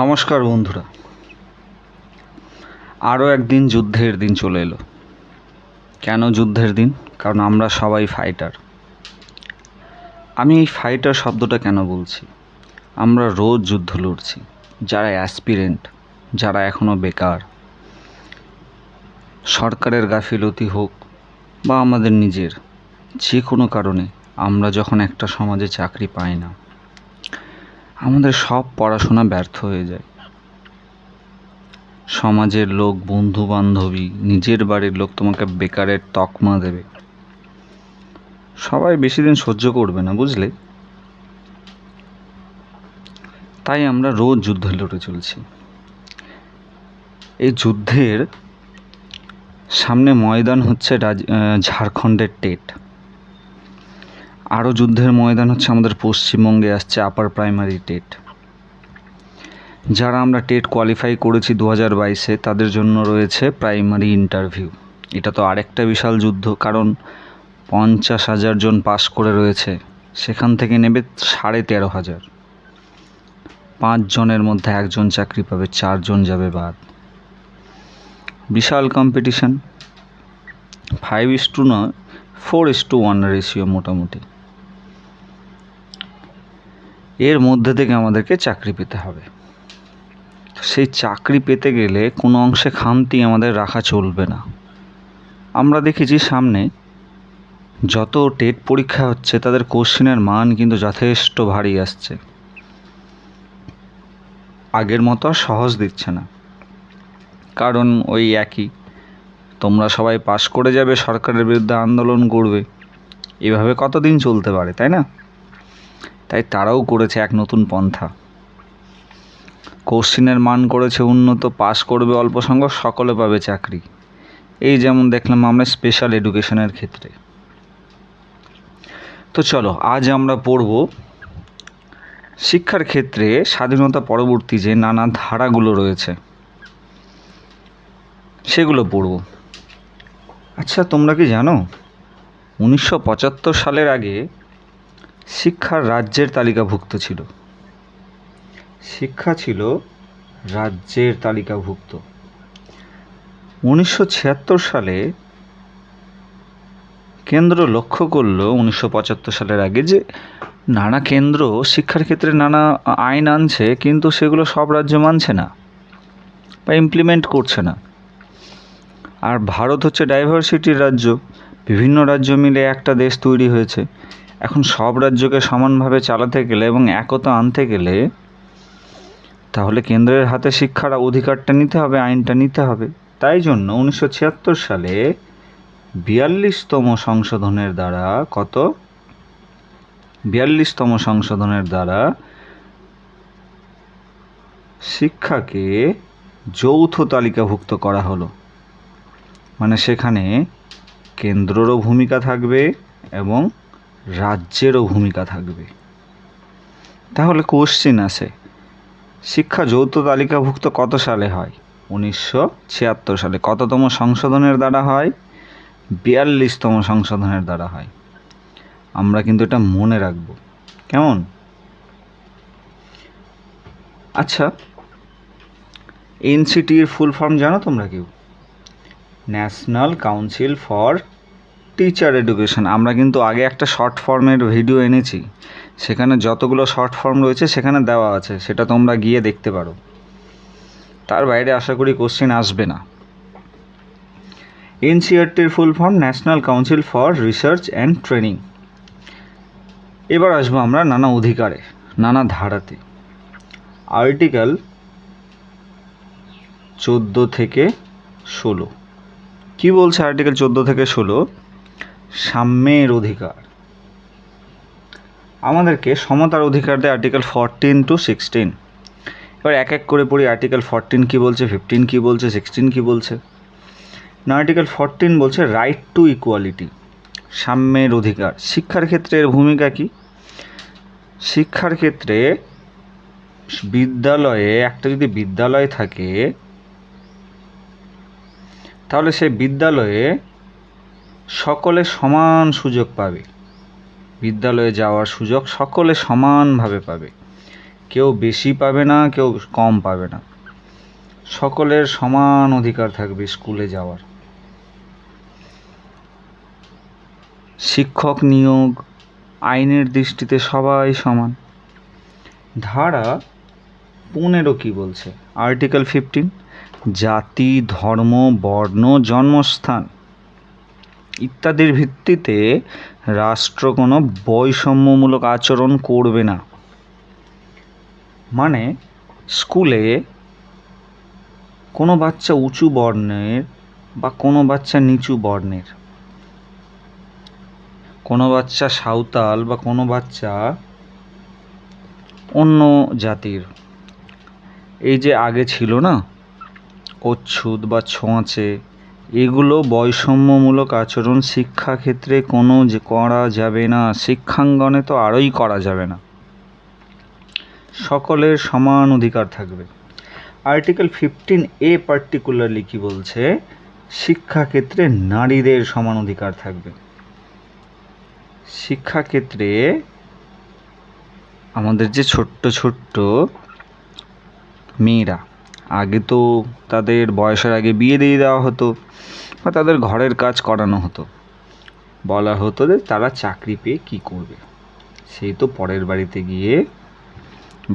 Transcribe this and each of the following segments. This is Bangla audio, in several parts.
নমস্কার বন্ধুরা, আরও একদিন যুদ্ধের দিন চলে এলো। কেন যুদ্ধের দিন? কারণ আমরা সবাই ফাইটার। আমি এই ফাইটার শব্দটা কেন বলছি? আমরা রোজ যুদ্ধ লড়ছি। যারা অ্যাসপিরেন্ট, যারা এখনও বেকার, সরকারের গাফিলতি হোক বা আমাদের নিজের, যে কোনো কারণে আমরা যখন একটা সমাজে চাকরি পাই না, আমাদের সব পড়াশোনা ব্যর্থ হয়ে যায়। সমাজের লোক, বন্ধু বান্ধবী, নিজের বাড়ির লোক তোমাকে বেকারের তকমা দেবে। সবাই বেশি দিন সহ্য করবে না, বুঝলে? তাই আমরা রোজ যুদ্ধ লড়ে চলছি। এই যুদ্ধের সামনে ময়দান হচ্ছে ঝাড়খণ্ডের টেট। আরও যুদ্ধের ময়দান হচ্ছে আমাদের পশ্চিমবঙ্গে আসছে আপার প্রাইমারি টেট। যারা আমরা টেট কোয়ালিফাই করেছি 2022-এ, তাদের জন্য রয়েছে প্রাইমারি ইন্টারভিউ। এটা তো আরেকটা বিশাল যুদ্ধ, কারণ 50,000 জন পাস করে রয়েছে, সেখান থেকে নেবে 13,500। 5 জনের মধ্যে 1 জন চাকরি পাবে, 4 জন যাবে বাদ। বিশাল কম্পিটিশন। 5:2 নয়, 4:1 রেশিও মোটামুটি। এর মধ্যে থেকে আমাদেরকে চাকরি পেতে হবে। সেই চাকরি পেতে গেলে কোনো অংশে খামতি আমাদের রাখা চলবে না। আমরা দেখেছি সামনে যত টেট পরীক্ষা হচ্ছে, তাদের কোশ্চেনের মান কিন্তু যথেষ্ট ভারী আসছে। আগের মতো আর সহজ দিচ্ছে না, কারণ ওই একই, তোমরা সবাই পাশ করে যাবে, সরকারের বিরুদ্ধে আন্দোলন করবে, এভাবে কতদিন চলতে পারে, তাই না? তাই তারাও করেছে এক নতুন পন্থা। কোশ্চেনের মান করেছে উন্নত, পাস করবে অল্প সংখ্যক, সকলে পাবে চাকরি। এই যেমন দেখলাম আমরা স্পেশাল এডুকেশনের ক্ষেত্রে। তো চলো, আজ আমরা পড়ব শিক্ষার ক্ষেত্রে স্বাধীনতা পরবর্তী যে নানা ধারাগুলো রয়েছে, সেগুলো পড়ব। আচ্ছা, তোমরা কি জানো 1975 সালের আগে শিক্ষার রাজ্যের তালিকাভুক্ত ছিল? শিক্ষা ছিল রাজ্যের তালিকাভুক্ত। 1976 সালে কেন্দ্র লক্ষ্য করলো 1975 সালের আগে যে নানা কেন্দ্র শিক্ষার ক্ষেত্রে নানা আইন আনছে, কিন্তু সেগুলো সব রাজ্য মানছে না বা ইমপ্লিমেন্ট করছে না। আর ভারত হচ্ছে ডাইভার্সিটির রাজ্য, বিভিন্ন রাজ্য মিলে একটা দেশ তৈরি হয়েছে। এখন সব রাজ্যকে সমানভাবে চালাতে গেলে এবং একতা আনতে গেলে তাহলে কেন্দ্রের হাতে শিক্ষার অধিকারটা নিতে হবে, আইনটা নিতে হবে। তাই জন্য 1976 সালে 42তম সংশোধনের দ্বারা 42তম সংশোধনের দ্বারা শিক্ষাকে যৌথ তালিকাভুক্ত করা হলো। মানে সেখানে কেন্দ্রেরও ভূমিকা থাকবে এবং রাজ্যেরও ভূমিকা থাকবে। তাহলে কোশ্চেন আসে, শিক্ষা যৌথ তালিকাভুক্ত কত সালে হয়? 1976 সালে। কততম সংশোধনের দ্বারা হয়? 42তম সংশোধনের দ্বারা হয়। আমরা কিন্তু এটা মনে রাখব, কেমন? আচ্ছা, এনসিটির ফুল ফর্ম জানো তোমরা কেউ? National council for teacher education. আমরা কিন্তু আগে একটা শর্ট ফর্মের ভিডিও এনেছি, সেখানে যতগুলো শর্ট ফর্ম রয়েছে সেখানে দেওয়া আছে, সেটা তোমরা গিয়ে দেখতে পারো। তার বাইরে আশা করি কোশ্চেন আসবে না। এনসিআরটির full form national council for research and training. এবার আসবো আমরা নানা অধিকারে, নানা ধারাতে। আর্টিকেল 14 থেকে 16 কি বলছে? আর্টিকেল 14 থেকে 16 সাম্যের অধিকার, আমাদেরকে সমতার অধিকার দেয় আর্টিকেল 14 to 16। এবার এক এক করে পড়ি। আর্টিকেল 14 কি বলছে, 15 কি বলছে, 16 কি বলছে। না, আর্টিকেল 14 বলছে রাইট টু ইকুয়ালিটি, সাম্যের অধিকার। শিক্ষার ক্ষেত্রে এর ভূমিকা কি? শিক্ষার ক্ষেত্রে বিদ্যালয়ে, একটা যদি বিদ্যালয় থাকে তাহলে সেই বিদ্যালয়ে সকলে সমান সুযোগ পাবে। বিদ্যালয়ে যাওয়ার সুযোগ সকলে সমানভাবে পাবে। কেউ বেশি পাবে না, কেউ কম পাবে না, সকলের সমান অধিকার থাকবে স্কুলে যাওয়ার। শিক্ষক নিয়োগ আইনের দৃষ্টিতে সবাই সমান। ধারা 15 কি বলছে? আর্টিকেল 15, জাতি, ধর্ম, বর্ণ, জন্মস্থান ইত্যাদির ভিত্তিতে রাষ্ট্র কোনো বৈষম্যমূলক আচরণ করবে না। মানে স্কুলে কোনো বাচ্চা উঁচু বর্ণের বা কোনো বাচ্চা নিচু বর্ণের, কোনো বাচ্চা সাঁওতাল বা কোনো বাচ্চা অন্য জাতির, এই যে আগে ছিল না অচ্ছুত বা ছোঁয়াচে, এগুলো বৈষম্যমূলক আচরণ শিক্ষাক্ষেত্রে কোনো যে করা যাবে না, শিক্ষাঙ্গনে তো আরোই করা যাবে না। সকলের সমান অধিকার থাকবে। আর্টিকেল 15A পার্টিকুলারলি কি বলছে? শিক্ষাক্ষেত্রে নারীদের সমান অধিকার থাকবে। শিক্ষাক্ষেত্রে আমাদের যে ছোট্ট ছোট্ট মেয়েরা, আগে তো তাদের বয়সের আগে বিয়ে দিয়ে দেওয়া হতো বা তাদের ঘরের কাজ করানো হতো, বলা হতো যে তারা চাকরি পেয়ে কী করবে, সেই তো পরের বাড়িতে গিয়ে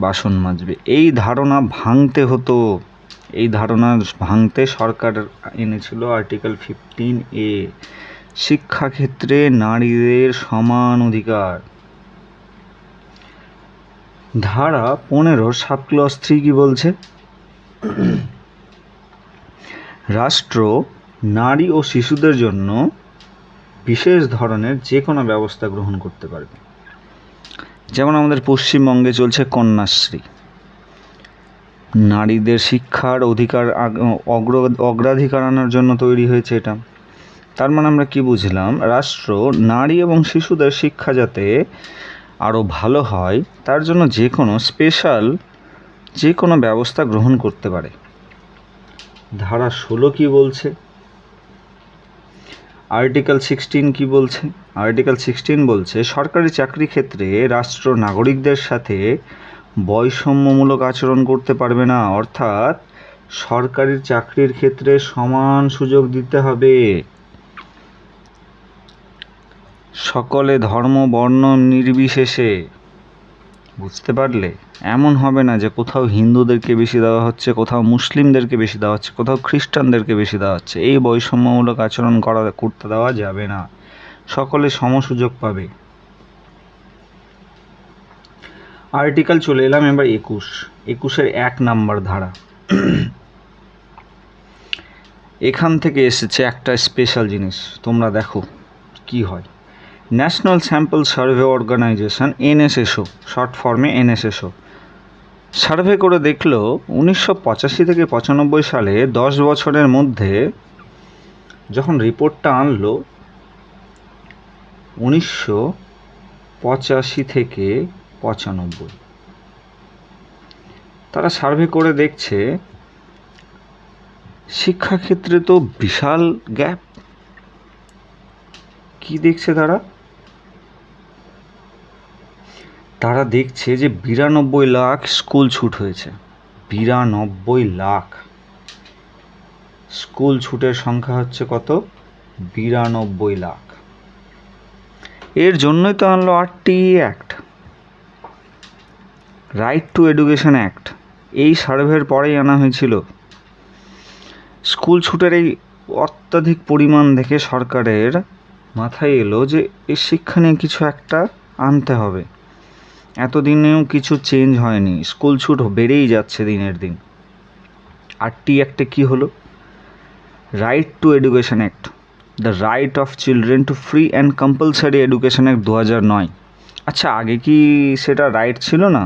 বাসন মাজবে। এই ধারণা ভাঙতে হতো, এই ধারণা ভাঙতে সরকার এনেছিল আর্টিকেল 15A, শিক্ষাক্ষেত্রে নারীদের সমান অধিকার। ধারা 15 সাবক্লজ 3 কি বলছে? রাষ্ট্র নারী ও শিশুদের জন্য বিশেষ ধরনের যে কোনো ব্যবস্থা গ্রহণ করতে পারবে। যেমন আমাদের পশ্চিমবঙ্গে চলছে কন্যাশ্রী, নারীদের শিক্ষার অধিকার অগ্রাধিকার আনার জন্য তৈরি হয়েছে এটা। তার মানে আমরা কি বুঝলাম? রাষ্ট্র নারী এবং শিশুদের শিক্ষা যাতে আরও ভালো হয় তার জন্য যে কোনো স্পেশাল যে কোনো ব্যবস্থা গ্রহণ করতে পারে। ধারা 16 কি বলছে? আর্টিকেল 16 কি বলছে? আর্টিকেল 16 বলছে সরকারি চাকরি ক্ষেত্রে রাষ্ট্র নাগরিকদের সাথে বৈষম্যমূলক আচরণ করতে পারবে না, অর্থাৎ সরকারি চাকরির ক্ষেত্রে সমান সুযোগ দিতে হবে। সকলে ধর্ম বর্ণ নির্বিশেষে, বুঝতে পারলে? এমন হবে না যে কোথাও হিন্দুদেরকে বেশি দেওয়া হচ্ছে, কোথাও মুসলিমদেরকে বেশি দেওয়া হচ্ছে, কোথাও খ্রিস্টানদেরকে বেশি দেওয়া হচ্ছে। এই বৈষম্যমূলক আচরণ করতে দেওয়া যাবে না, সকলে সমসুযোগ পাবে। আর্টিকেল চলে এলাম এবার 21-এর 1 নম্বর ধারা। এখান থেকে এসেছে একটা স্পেশাল জিনিস, তোমরা দেখো কি হয়। National sample survey organization, NSSO short ফর্মে NSSO, সার্ভে করে দেখলো 1985 থেকে 95 সালে 10 বছরের মধ্যে যখন রিপোর্টটা আনলো 1985 থেকে 95, তারা সার্ভে করে দেখছে শিক্ষাক্ষেত্রে তো বিশাল গ্যাপ। কি দেখছে তারা দেখছে যে 92 লাখ স্কুল ছুট হয়েছে। 92 লাখ স্কুল ছুটের সংখ্যা হচ্ছে কত? 92 লাখ। এর জন্যই তো আনলো RTE act, right two education act. এই সার্ভের পরেই আনা হয়েছিল। স্কুল ছুটের এই অত্যাধিক পরিমাণ দেখে সরকারের মাথায় এলো যে এই শিক্ষা নিয়ে কিছু একটা আনতে হবে। এতদিনেও কিছু চেঞ্জ হয়নি, স্কুল ছুট বেড়েই যাচ্ছে দিনের দিন। RTE অ্যাক্টে কী হলো? Right two education act, the right of children to free and compulsory education act 2009। আচ্ছা, আগে কি সেটা রাইট ছিল না?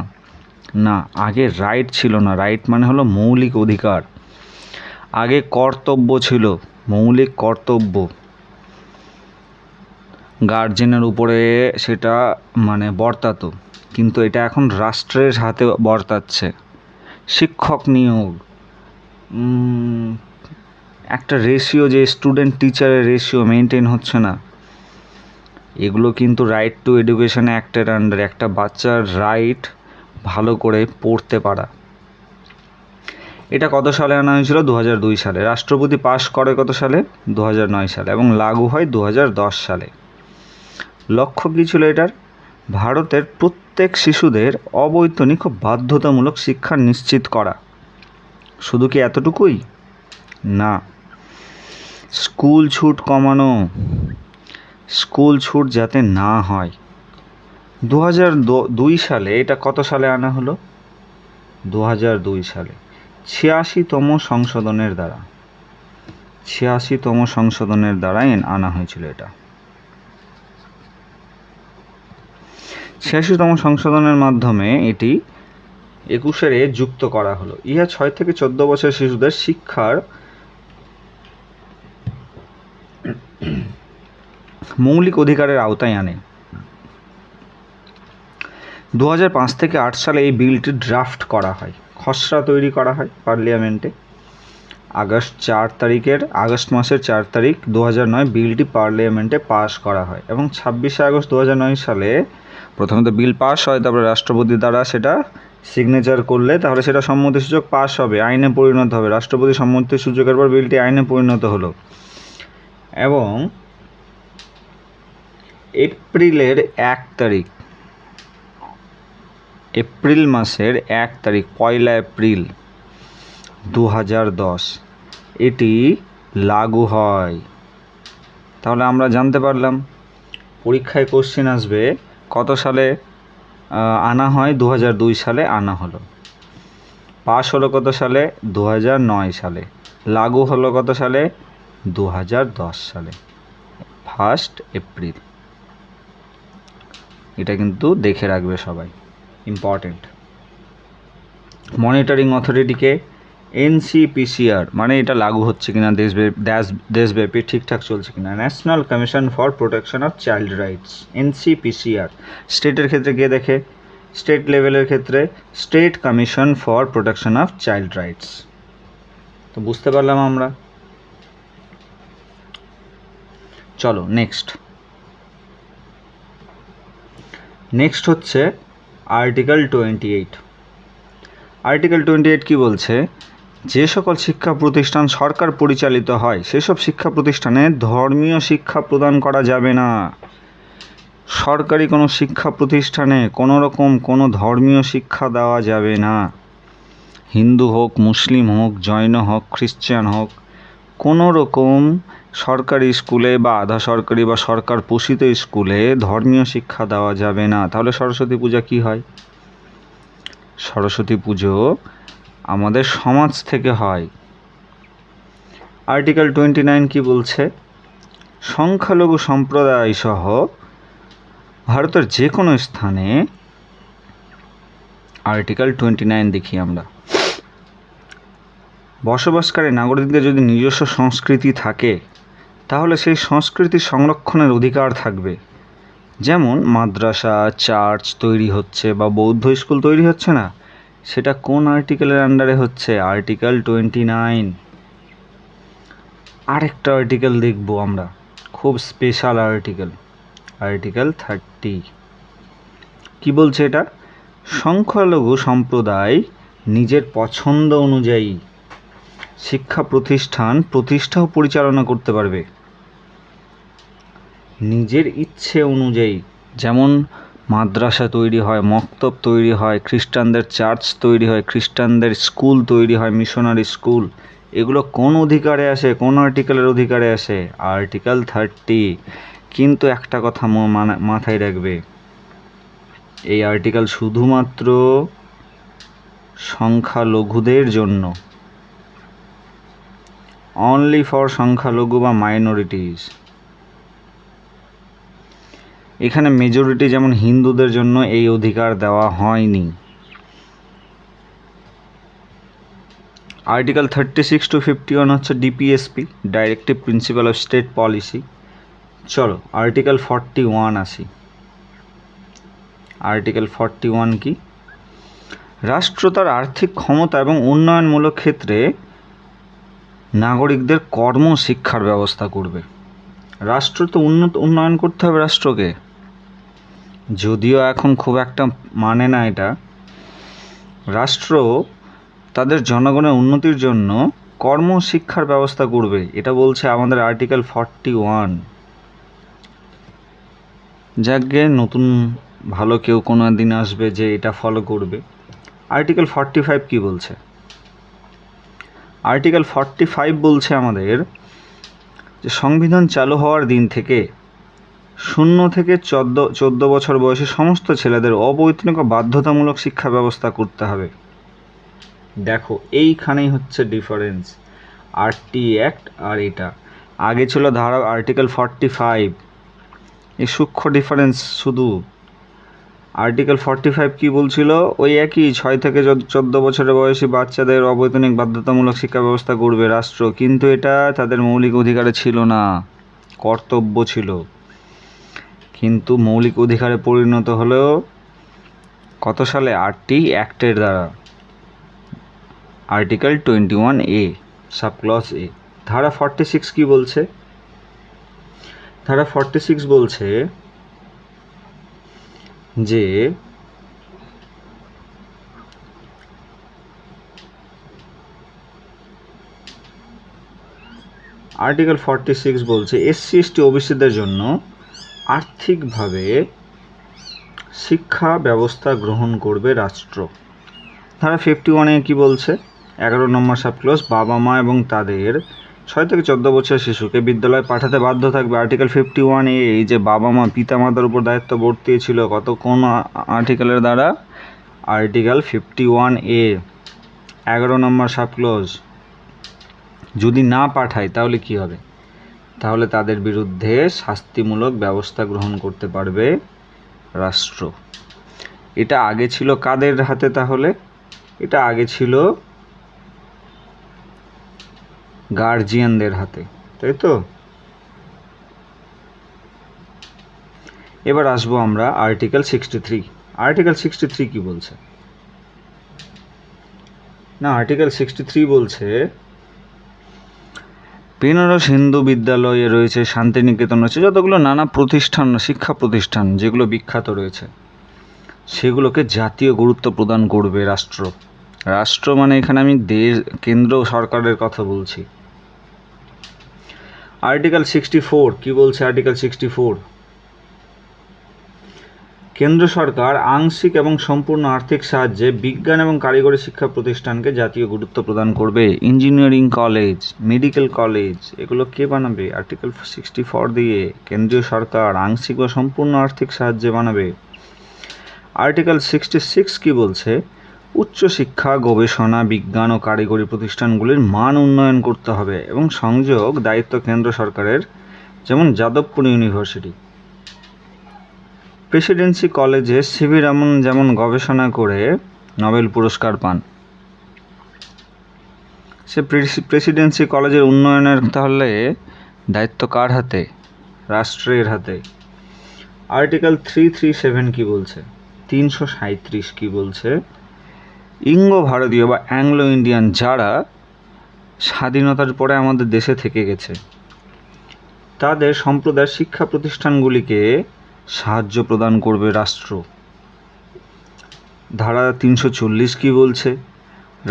না, আগে রাইট ছিল না। রাইট মানে হলো মৌলিক অধিকার। আগে কর্তব্য ছিল, মৌলিক কর্তব্য, গার্জেনের উপরে সেটা মানে বর্তাতো, কিন্তু এটা এখন রাষ্ট্রের হাতে বর্তাচ্ছে। শিক্ষক নিয়োগ, একটা রেশিও, যে স্টুডেন্ট টিচারের রেশিও মেনটেন হচ্ছে না, এগুলো কিন্তু রাইট টু এডুকেশন অ্যাক্টের আন্ডারে। একটা বাচ্চার রাইট ভালো করে পড়তে পারা। এটা কত সালে আনা হয়েছিল? 2002 সালে। রাষ্ট্রপতি পাশ করে কত সালে? 2009 সালে, এবং লাগু হয় 2010 সালে। লক্ষ্য কী ছিল এটার? ভারতের প্রত্যেক শিশুদের অবৈতনিক ও বাধ্যতামূলক শিক্ষা নিশ্চিত করা। শুধু কি এতটুকুই? না, স্কুল ছুট কমানো, স্কুল ছুট যাতে না হয়। 2002 সালে, এটা কত সালে আনা হলো? 2002 সালে 86তম সংশোধনের দ্বারা, 86তম সংশোধনের দ্বারা আনা হয়েছিল এটা। 86তম সংশোধনের মাধ্যমে এটি 21-এ যুক্ত করা হলো। ইহা 6 থেকে 14 বছর শিশুদের শিক্ষার মৌলিক অধিকারের আওতায় আনে। 2005 থেকে 8 সালে এই বিলটি ড্রাফট করা হয়, খসড়া তৈরি করা হয় পার্লামেন্টে। আগস্ট মাসের 4 তারিখ 2009 বিলটি পার্লামেন্টে পাস করা হয়, এবং 26শে আগস্ট 2009 সালে প্রথমে তো বিল পাস হয়, তারপরে রাষ্ট্রপতি দ্বারা সেটা সিগনেচার করলে তাহলে সেটা সম্মতিসূচক পাস হবে, আইনে পরিণত হবে। রাষ্ট্রপতি সম্মতিসূচকের পর বিলটি আইনে পরিণত হলো, এবং এপ্রিলের 1 তারিখ, এপ্রিল মাসের 1 তারিখ, 1 এপ্রিল 2010 এটি লাগু হয়। তাহলে আমরা জানতে পারলাম পরীক্ষায় কোশ্চেন আসবে কত সালে আনা হয়? 2002 সালে আনা হলো। পাস হলো কত সালে? 2009 সালে। লাগু হলো কত সালে? 2010 সালে 1 এপ্রিল। এটা কিন্তু দেখে রাখবে সবাই, ইম্পর্টেন্ট। মনিটরিং অথরিটিকে এনসিপিসিআর, মানে এটা লাগু হচ্ছে কিনা, দেশব্যাপী ঠিকঠাক চলছে কিনা। National commission for protection of child rights, এনসিপিসিআর। স্টেটের ক্ষেত্রে কে দেখে? স্টেট লেভেলের ক্ষেত্রে state commission for protection of child rights. তো বুঝতে পারলাম আমরা। চলো নেক্সট হচ্ছে আর্টিকেল 28। আর্টিকেল 28 কি বলছে? যে সকল শিক্ষা প্রতিষ্ঠান সরকার পরিচালিত হয় সেসব শিক্ষা প্রতিষ্ঠানে ধর্মীয় শিক্ষা প্রদান করা যাবে না। সরকারি কোনো শিক্ষা প্রতিষ্ঠানে কোনো রকম কোনো ধর্মীয় শিক্ষা দেওয়া যাবে না। হিন্দু হোক, মুসলিম হোক, জৈন হোক, খ্রিশ্চান হোক, কোনো রকম সরকারি স্কুলে বা আধা সরকারি বা সরকার পোষিত স্কুলে ধর্মীয় শিক্ষা দেওয়া যাবে না। তাহলে সরস্বতী পূজা কি হয়? সরস্বতী পুজো আমাদের সমাজ থেকে হয়। আর্টিকেল 29 কি বলছে? সংখ্যালঘু সম্প্রদায় সহ ভারতের যে কোনো স্থানে, আর্টিকেল 29 দেখি আমরা, বসবাসকারী নাগরিকদের যদি নিজস্ব সংস্কৃতি থাকে তাহলে সেই সংস্কৃতি সংরক্ষণের অধিকার থাকবে। যেমন মাদ্রাসা, চার্চ তৈরি হচ্ছে বা বৌদ্ধ স্কুল তৈরি হচ্ছে না, সেটা কোন আর্টিকেলের আন্ডারে হচ্ছে? আর্টিকেল 29। আরেকটা আর্টিকেল দেখব আমরা, খুব স্পেশাল আর্টিকেল, আর্টিকেল 30। কি বলছে এটা? সংখ্যালঘু সম্প্রদায় নিজের পছন্দ অনুযায়ী শিক্ষা প্রতিষ্ঠান প্রতিষ্ঠা ও পরিচালনা করতে পারবে, নিজের ইচ্ছে অনুযায়ী। যেমন মাদ্রাসা তৈরি হয়, মক্তব তৈরি হয়, খ্রিস্টানদের চার্চ তৈরি হয়, খ্রিস্টানদের স্কুল তৈরি হয়, মিশনারি স্কুল। এগুলো কোন অধিকারে আসে? কোন আর্টিকেলের অধিকারে আসে? আর্টিকেল 30। কিন্তু একটা কথা মাথায় রাখবে, এই আর্টিকেল শুধুমাত্র সংখ্যালঘুদের জন্য, অনলি ফর সংখ্যালঘু বা মাইনরিটিস। এখানে মেজরিটি যেমন হিন্দুদের জন্য এই অধিকার দেওয়া হয়নি। আর্টিকেল 36 to 51 হচ্ছে DPSP, directive principle of state policy. চলো আর্টিকেল 41 আসি। আর্টিকেল 41 কি? রাষ্ট্র তার আর্থিক ক্ষমতা এবং উন্নয়নমূলক ক্ষেত্রে নাগরিকদের কর্ম শিক্ষার ব্যবস্থা করবে। রাষ্ট্র তো উন্নয়ন করতে হবে রাষ্ট্রকে, যদিও এখন খুব একটা মানে না এটা, রাষ্ট্র তাদের জনগণের উন্নতির জন্য কর্মশিক্ষার ব্যবস্থা করবে, এটা বলছে আমাদের আর্টিকেল 41। যাকে নতুন ভালো কেউ কোনো দিন আসবে যে এটা ফলো করবে। আর্টিকেল 45 কি বলছে? আর্টিকেল 45 বলছে আমাদের যে সংবিধান চালু হওয়ার দিন থেকে 0 থেকে 14 বছর বয়সী সমস্ত ছেলেদের অবৈতনিক ও বাধ্যতামূলক শিক্ষা ব্যবস্থা করতে হবে। দেখো এইখানেই হচ্ছে ডিফারেন্স আরটি অ্যাক্ট আর এটা। আগে ছিল ধারা আর্টিকেল 45, এই সূক্ষ্ম ডিফারেন্স শুধু। আর্টিকেল 45 কি বলছিল? ওই একই 6 থেকে 14 বছরের বয়সী বাচ্চাদের অবৈতনিক বাধ্যতামূলক শিক্ষা ব্যবস্থা করবে রাষ্ট্র, কিন্তু এটা তাদের মৌলিক অধিকারে ছিল না, কর্তব্য ছিল। কিন্তু মৌলিক অধিকারে পরিণত হলেও কত সালে? আরটি অ্যাক্টের দ্বারা, আর্টিকেল 21A সাবক্লজ এ। ধারা 46 কি বলছে? ধারা 46 বলছে যে আর্টিকেল 46 বলছে এসসি এসটি ওবিসিদের জন্য আর্থিকভাবে শিক্ষা ব্যবস্থা গ্রহণ করবে রাষ্ট্র। ধারা 51-এ কি বলছে? 11 নম্বর সাবক্লজ, বাবা মা এবং তাদের 6 থেকে 14 বছরের শিশুকে বিদ্যালয়ে পাঠাতে বাধ্য থাকবে। আর্টিকেল 51A, এই যে বাবা মা পিতামাতার উপর দায়িত্ব বর্তিয়েছিল কত কোন আর্টিকেলের দ্বারা? আর্টিকেল 51A 11 নম্বর সাবক্লজ। যদি না পাঠায় তাহলে কি হবে? তাহলে তাদের বিরুদ্ধে শাস্তিমূলক ব্যবস্থা গ্রহণ করতে পারবে রাষ্ট্র। এটা আগে ছিল কাদের হাতে তাহলে? এটা আগে ছিল গার্জিয়ানদের হাতে, তাই তো? এবার আসবো আমরা আর্টিকেল 63। আর্টিকেল 63 কি বলছে? না, আর্টিকেল 63 বলছে বেনারস হিন্দু বিদ্যালয়ে রয়েছে, শান্তিনিকেতন রয়েছে, যতগুলো নানা প্রতিষ্ঠান, শিক্ষা প্রতিষ্ঠান যেগুলো বিখ্যাত রয়েছে, সেগুলোকে জাতীয় গুরুত্ব প্রদান করবে রাষ্ট্র। রাষ্ট্র মানে এখানে আমি কেন্দ্র সরকারের কথা বলছি। আর্টিকেল 64 কি বলছে? আর্টিকেল 64, কেন্দ্র সরকার আংশিক এবং সম্পূর্ণ আর্থিক সাহায্যে বিজ্ঞান এবং কারিগরি শিক্ষা প্রতিষ্ঠানকে জাতীয় গুরুত্ব প্রদান করবে। ইঞ্জিনিয়ারিং কলেজ, মেডিকেল কলেজ, এগুলো কে বানাবে? আর্টিকেল 64 দিয়ে কেন্দ্রীয় সরকার আংশিক ও সম্পূর্ণ আর্থিক সাহায্যে বানাবে। আর্টিকেল 66 কি বলছে? উচ্চশিক্ষা, গবেষণা, বিজ্ঞান ও কারিগরি প্রতিষ্ঠানগুলির মান উন্নয়ন করতে হবে এবং সংযোগ দায়িত্ব কেন্দ্র সরকারের, যেমন যাদবপুর ইউনিভার্সিটি। প্রেসিডেন্সি কলেজে সিভি রামন যেমন গবেষণা করে নোবেল পুরস্কার পান, সে প্রেসিডেন্সি কলেজের উন্নয়নের তাহলে দায়িত্ব কার হাতে? রাষ্ট্রের হাতে। আর্টিকেল 337 কি বলছে? 337 কি বলছে? ইঙ্গ ভারতীয় বা অ্যাংলো ইন্ডিয়ান যারা স্বাধীনতার পরে আমাদের দেশে থেকে গেছে, তাদের সম্প্রদায়ের শিক্ষা প্রতিষ্ঠানগুলিকে সাহায্য প্রদান করবে রাষ্ট্র। ধারা 340 কি বলছে?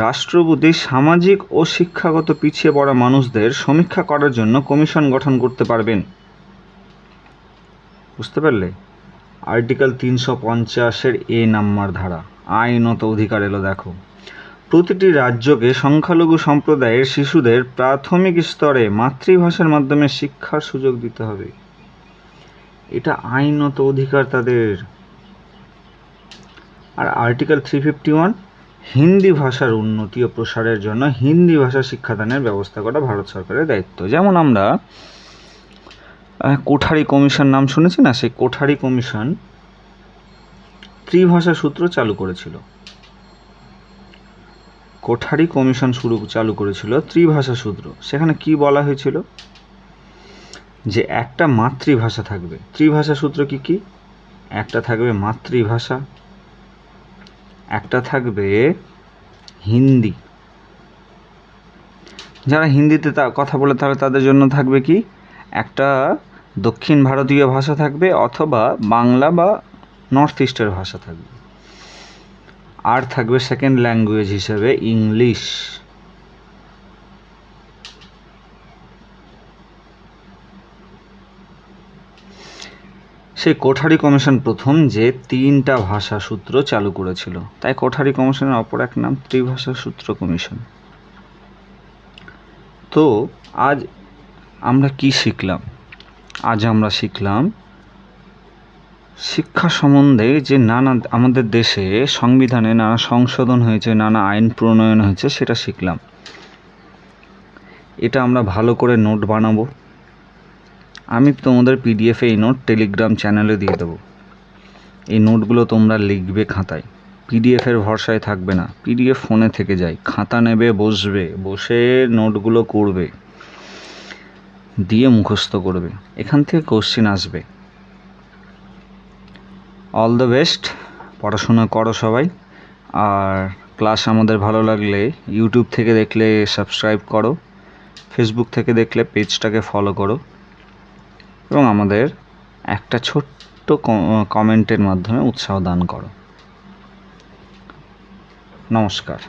রাষ্ট্রপতি সামাজিক ও শিক্ষাগত পিছিয়ে পড়া মানুষদের সমীক্ষা করার জন্য কমিশন গঠন করতে পারবেন। বুঝতে পারলে? আর্টিকেল 350-এর এ নাম্বার ধারা, আইনত অধিকার এলো। দেখো, প্রতিটি রাজ্যকে সংখ্যালঘু সম্প্রদায়ের শিশুদের প্রাথমিক স্তরে মাতৃভাষার মাধ্যমে শিক্ষার সুযোগ দিতে হবে। এটা আইনত অধিকার তাদের। আর আর্টিকেল 351, হিন্দি ভাষার উন্নতি ও প্রসারের জন্য হিন্দি ভাষা শিক্ষাদানের ব্যবস্থা করা ভারত সরকারের দায়িত্ব। যেমন আমরা কোঠারি কমিশন নাম শুনেছি না? সেই কোঠারি কমিশন ত্রিভাষা সূত্র চালু করেছিল। কোঠারি কমিশন চালু করেছিল ত্রিভাষা সূত্র। সেখানে কি বলা হয়েছিল? যে একটা মাতৃভাষা থাকবে। ত্রিভাষা সূত্র কি কি? একটা থাকবে মাতৃভাষা, একটা থাকবে হিন্দি, যারা হিন্দিতে কথা বলে তাহলে তাদের জন্য থাকবে কি? একটা দক্ষিণ ভারতীয় ভাষা থাকবে, অথবা বাংলা বা নর্থ ইস্টের ভাষা থাকবে। আর থাকবে সেকেন্ড ল্যাঙ্গুয়েজ হিসেবে ইংলিশ। সেই কোঠারি কমিশন প্রথম যে 3টা ভাষা সূত্র চালু করেছিল, তাই কোঠারি কমিশনের অপর এক নাম ত্রিভাষা সূত্র কমিশন। তো আজ আমরা কি শিখলাম? আজ আমরা শিখলাম শিক্ষা সম্বন্ধে যে নানা আমাদের দেশে সংবিধানে নানা সংশোধন হয়েছে, নানা আইন প্রণয়ন হয়েছে, সেটা শিখলাম। এটা আমরা ভালো করে নোট বানাবো। আমি তোমাদের পিডিএফে এই নোট টেলিগ্রাম চ্যানেলে দিয়ে দেবো। এই নোটগুলো তোমরা লিখবে খাতায়, পিডিএফের ভরসায় থাকবে না। পিডিএফ ফোনে থেকে যায়, খাতা নেবে, বসে নোটগুলো করবে, দিয়ে মুখস্থ করবে। এখান থেকে কোশ্চেন আসবে। অল দ্য বেস্ট, পড়াশোনা করো সবাই। আর ক্লাস আমাদের ভালো লাগলে ইউটিউব থেকে দেখলে সাবস্ক্রাইব করো, ফেসবুক থেকে দেখলে পেজটাকে ফলো করো, এবং আমাদের একটা ছোট্ট কমেন্টের মাধ্যমে উৎসাহ দান করো। নমস্কার।